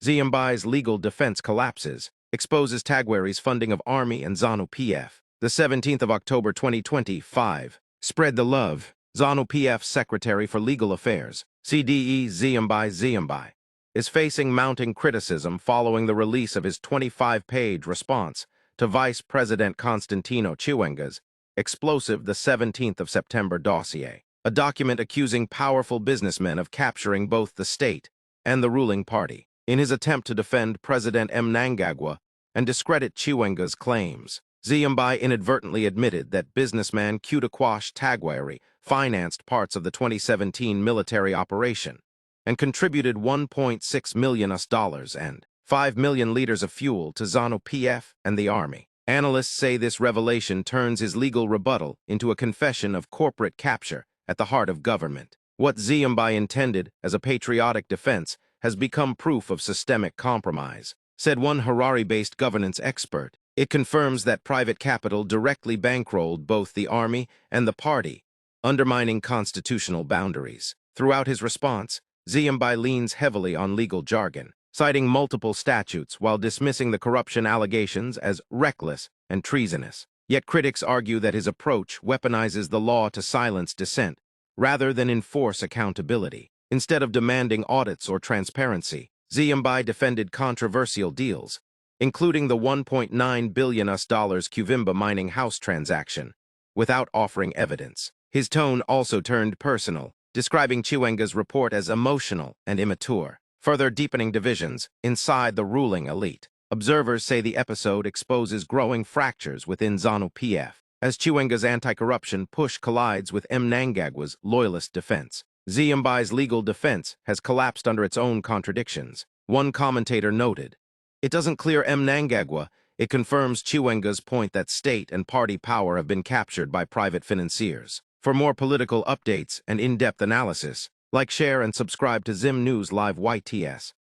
Ziyambi's legal defense collapses, exposes Tagware's funding of Army and ZANU-PF. The 17th of October 2025. Spread the love. ZANU-PF Secretary for Legal Affairs, CDE Ziyambi Ziyambi, is facing mounting criticism following the release of his 25-page response to Vice President Constantino Chiwenga's explosive the 17th of September dossier, a document accusing powerful businessmen of capturing both the state and the ruling party. In his attempt to defend President Mnangagwa and discredit Chiwenga's claims, Ziyambi inadvertently admitted that businessman KUTYA Tagware financed parts of the 2017 military operation and contributed $1.6 million and 5 million liters of fuel to ZANU-PF and the Army. Analysts say this revelation turns his legal rebuttal into a confession of corporate capture at the heart of government. What Ziyambi intended as a patriotic defense has become proof of systemic compromise, said one Harare-based governance expert. It confirms that private capital directly bankrolled both the army and the party, undermining constitutional boundaries. Throughout his response, Ziyambi leans heavily on legal jargon, citing multiple statutes while dismissing the corruption allegations as reckless and treasonous. Yet critics argue that his approach weaponizes the law to silence dissent rather than enforce accountability. Instead of demanding audits or transparency, Ziyambi defended controversial deals, including the $1.9 billion Kuvimba mining house transaction, without offering evidence. His tone also turned personal, describing Chiwenga's report as emotional and immature, further deepening divisions inside the ruling elite. Observers say the episode exposes growing fractures within ZANU-PF, as Chiwenga's anti-corruption push collides with Mnangagwa's loyalist defense. Ziyambi's legal defense has collapsed under its own contradictions. One commentator noted, "It doesn't clear Mnangagwa, it confirms Chiwenga's point that state and party power have been captured by private financiers." For more political updates and in-depth analysis, like, share, and subscribe to Zim News Live YTS.